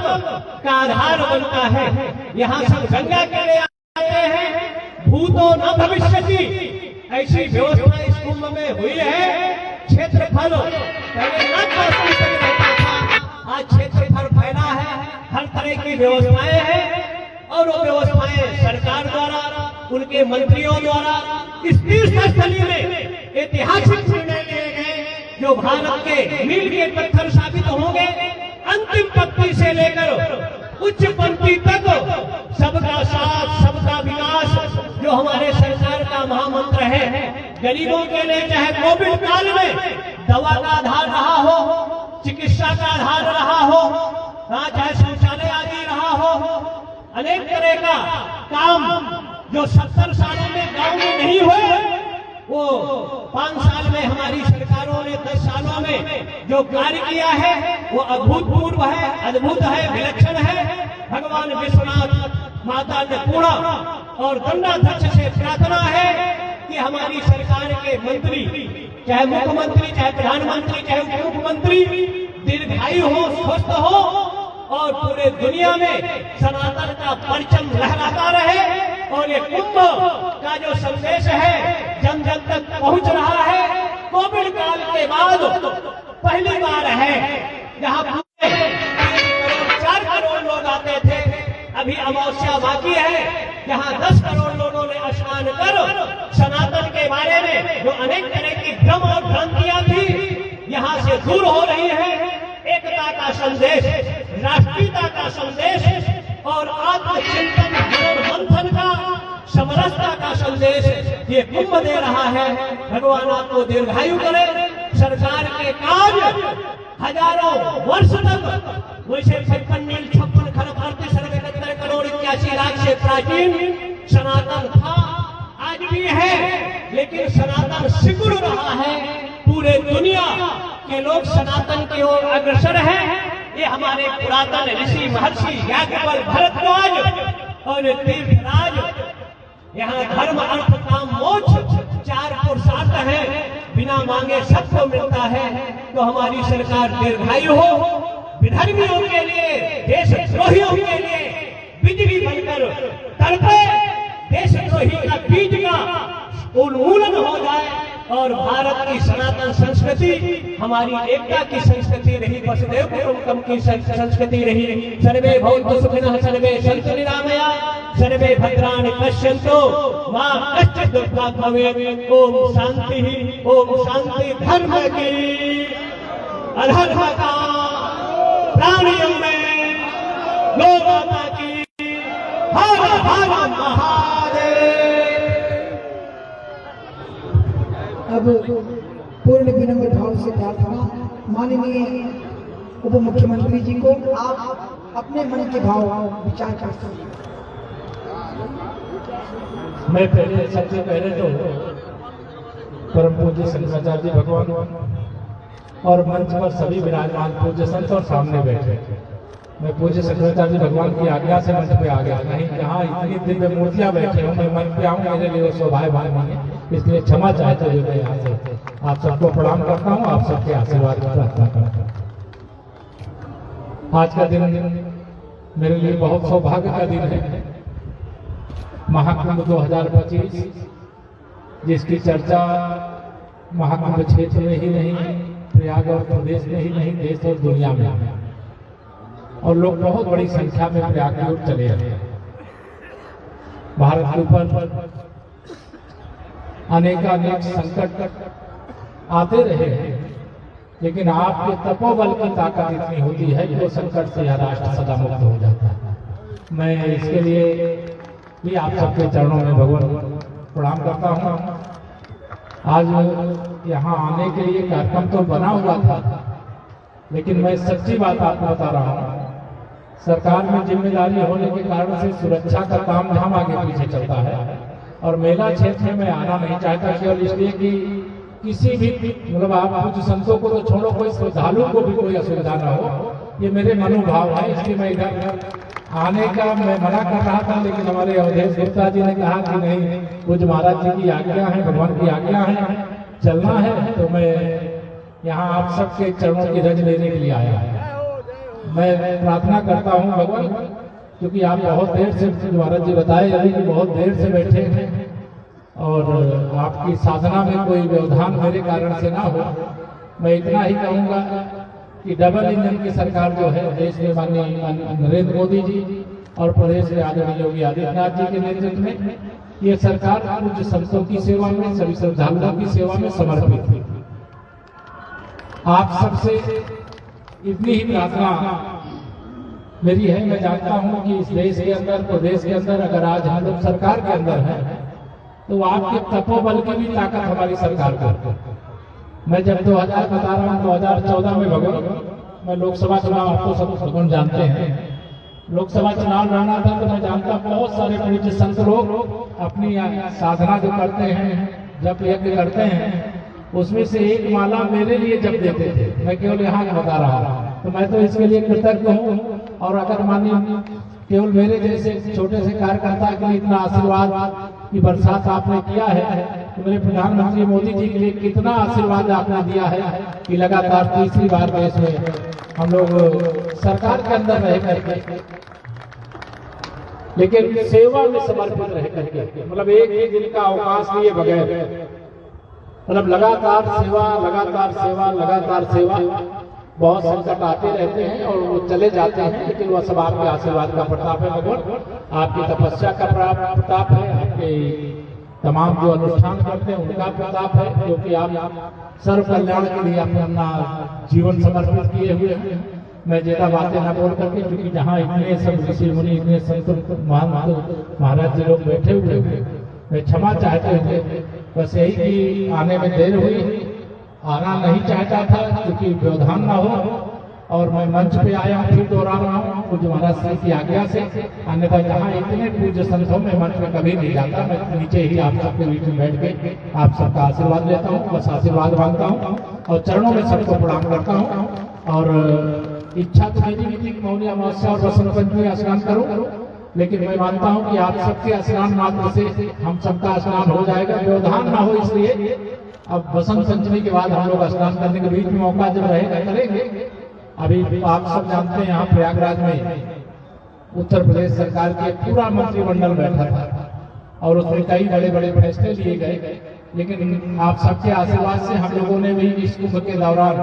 का आधार बनता है। यहाँ सब गंगा के लिए आते हैं, भूतो न भविष्यति, ऐसी व्यवस्था इस कुंभ में हुई है। क्षेत्रफल पहले न रहता था, आज क्षेत्रफल फैला है, हर तरह की व्यवस्थाएं हैं और वो व्यवस्थाएं सरकार द्वारा, उनके मंत्रियों द्वारा इस तीर्थस्थली में ऐतिहासिक निर्णय लिए गए जो भारत के मील के पत्थर साबित होंगे। अंतिम पंक्ति से लेकर उच्च पंक्ति तक सबका साथ सबका विकास जो हमारे सरकार का महामंत्र है। गरीबों के लिए चाहे कोविड काल में दवा का आधार रहा हो, चिकित्सा का आधार रहा हो, चाहे शौचालय आदि रहा हो, अनेक तरह का काम जो 70 सालों में गांव में नहीं हुए, वो 5 साल में हमारी सरकारों ने 10 सालों में जो कार्य किया है वो अभूतपूर्व है, अद्भुत है, विलक्षण है। भगवान विश्वनाथ, माता अन्नपूर्णा और दंडाध्यक्ष से प्रार्थना है कि हमारी सरकार के मंत्री, चाहे मुख्यमंत्री, चाहे प्रधानमंत्री, चाहे उप मुख्यमंत्री दीर्घायु हो, स्वस्थ हो और पूरे दुनिया में सनातन का परचम लहराता रहे। और ये कुंभ का जो संदेश है जन जन तक पहुंच रहा है। कोविड काल के बाद पहली बार है जहां 4 करोड़ लोग आते थे, अभी अमावस्या बाकी है, जहां 10 करोड़ लोगों ने स्नान कर सनातन के बारे में जो अनेक तरह की भ्रम और भ्रांतियां थी यहाँ से दूर हो रही है। एकता का संदेश, राष्ट्रीयता का संदेश और आत्मचिंतन मंथन का, समरसता का संदेश ये कुंभ दे रहा है। भगवान आपको दीर्घायु करे। सरकार के कार्य हजारों वर्ष तक वैसे 56 मील 56 खरब 38 करोड़ 81 लाख से प्राचीन सनातन था, आज भी है, लेकिन सनातन सिकुड़ रहा है। पूरे दुनिया के लोग सनातन की ओर अग्रसर हैं। ये हमारे पुरातन ऋषि महर्षि याज्ञवल्क्य, भरद्वाज और तीर्थराज, यहाँ धर्म अर्थ काम मोक्ष 4 पुरुषार्थ है, बिना मांगे सबको मिलता है। तो हमारी सरकार दीर्घायु हो, विधर्मियों के लिए, देशद्रोहियों के लिए बिजली बनकर तड़पे, देशद्रोही का बीज का उन्मूलन हो जाए और भारत की सनातन संस्कृति, हमारी एकता की संस्कृति रही, वसुदेव कुटुंबकम की संस्कृति रही। सर्वे भवन्तु सुखिनः, सर्वे सन्तु निरामया, सर्वे भद्राणि पश्यन्तु मा कश्चित् दुःखभाग् भवेत्। ओम शांति, ओम शांति। धर्म की, अधर्म का, प्राणियों में गौ माता की, हर हर महादेव। अब पूर्ण विनम्र भाव से प्रार्थना माननीय उप मुख्यमंत्री जी को आप अपने मन के भाव विचार कर सकते हैं। मैं सबसे पहले तो परम पूज्य शंकराचार्य जी भगवान और मंच पर सभी विराजमान पूज्य संत और सामने बैठे, मैं पूज्य शंकराचार्य जी भगवान की आज्ञा से मंच पे आ गया। नहीं, यहाँ इतनी दिव्य मूर्तियां बैठे हूँ, मैं मंच पे आऊँ, मेरे लिए सौभाग्य नहीं है, इसलिए क्षमा चाहते हुए मैं यहाँ से आप सबको प्रणाम करता हूँ, आप सबके आशीर्वाद की प्रार्थना करता हूँ। आज का दिन मेरे लिए बहुत सौभाग्य का दिन है। महाकुंभ 2025 जिसकी चर्चा महाकुंभ क्षेत्र में ही नहीं, प्रयाग और प्रदेश में ही नहीं, देश और दुनिया में, और लोग बहुत बड़ी संख्या में प्रयाग की ओर चले जाते हैं। भारत के ऊपर अनेकानेक संकट आते रहे हैं, लेकिन आपके तपोबल की ताकत इतनी होती है कि वो संकट से यह राष्ट्र सदा मुक्त हो जाता है। मैं इसके लिए भी आप सबके चरणों में भगवान प्रणाम करता हूँ। आज यहाँ आने के लिए कार्यक्रम तो बना हुआ था, लेकिन मैं सच्ची बात आपको बता रहा हूँ, सरकार में जिम्मेदारी होने के कारण से सुरक्षा का काम हम आगे पीछे चलता है। और मेला क्षेत्र में आना नहीं चाहता केवल इसलिए कि किसी भी मतलब आप कुछ संतों को तो छोड़ो, कोई श्रद्धालु को भी कोई असुविधा ना हो, ये मेरे मनोभाव है। इसलिए मैं इधर आने का मैं मना कर रहा था, लेकिन हमारे अवधेश गुप्ता जी ने कहा कि नहीं, पूज्य महाराज जी की आज्ञा है, भगवान की आज्ञा है, चलना है, तो मैं यहाँ आप सबके चरणों की रज लेने के लिए आया है। मैं प्रार्थना करता हूँ भगवान, क्योंकि आप बहुत देर से, महाराज जी बताए अभी कि बहुत देर से बैठे हैं और आपकी साधना में कोई व्यवधान मेरे कारण से ना हो। मैं इतना ही कहूँगा कि डबल इंजन की सरकार जो है देश में माननीय नरेंद्र मोदी जी और प्रदेश में आदरणीय योगी आदित्यनाथ जी के नेतृत्व में ये सरकार पूज्य संतों की सेवा में, सभी श्रद्धालुओं की सेवा में समर्पित है। आप सबसे इतनी ही प्रार्थना मेरी है। मैं जानता हूं कि इस देश के अंदर, प्रदेश के अंदर अगर आज हम लोग सरकार के अंदर हैं तो आपके तपोबल की भी ताकत हमारी सरकार को। मैं जब 2000 बता रहा हूँ 2014 में भगवान, मैं लोकसभा चुनाव, आपको सब भगवान जानते हैं, लोकसभा चुनाव लड़ना था तो मैं जानता बहुत सारे पूज्य संत लोग अपनी साधना जो करते हैं, जब यज्ञ करते हैं, उसमें से एक माला मेरे लिए जब देते थे। मैं केवल यहाँ बता रहा हूँ, तो मैं तो इसके लिए कृतज्ञ हूँ। और अगर मानिए केवल मेरे जैसे छोटे से कार्यकर्ता के लिए इतना आशीर्वाद की बरसात आपने किया है, तो मेरे प्रधानमंत्री मोदी जी के लिए कितना आशीर्वाद आपने दिया है कि लगातार तीसरी बार देश में हम लोग सरकार के अंदर रह करके, लेकिन सेवा में समर्पित रह करके, मतलब एक ही दिन का अवकाश लिए बगैर, मतलब लगातार सेवा, लगातार सेवा, लगातार सेवा। बहुत संकट आते रहते हैं और वो चले जाते हैं, लेकिन वह सब आपके आशीर्वाद का प्रताप है भगवान, आपकी तपस्या का प्रताप है, आपके तमाम जो अनुष्ठान करते हैं उनका प्रताप है, क्योंकि आप सर्व कल्याण के लिए आपने अपना जीवन समर्पित किए हुए हैं। मैं ज्यादा बातें न बोल करके, क्योंकि जहाँ इतने सब ऋषि मुनि, इतने संत महाराज जी लोग बैठे हुए हैं, मैं क्षमा चाहते हुए बस यही कि आने में देर हुई, आना नहीं चाहता था क्योंकि व्यवधान ना हो, और मैं मंच पे आया हूँ, फिर दोहरा रहा हूँ पूज्य महाराज श्री की आज्ञा से। अन्यथा जहाँ इतने पूज्य संतों में मंच में कभी नहीं जाता, मैं नीचे ही आप सबके बीच में बैठ के आप सबका आशीर्वाद लेता हूँ, बस आशीर्वाद मांगता हूँ और चरणों में सबको प्रणाम करता हूँ। और इच्छा तो मेरी भी थी कि मौनी अमावस्या और बसंत पंचमी स्नान करूँ, लेकिन मैं मानता हूँ कि आप सबके स्नान मात्र से हम सबका स्नान हो जाएगा, व्यवधान ना हो, इसलिए अब बसंत पंचमी के बाद हम लोग स्नान करने के बीच में मौका जब रहेगा करेंगे। अभी आप सब जानते हैं यहाँ प्रयागराज में उत्तर प्रदेश सरकार के पूरा मंत्रिमंडल बैठा था और उसमें कई बड़े बड़े फैसले लिए गए, लेकिन आप सबके आशीर्वाद से हम लोगों ने भी इस कुंभ के दौरान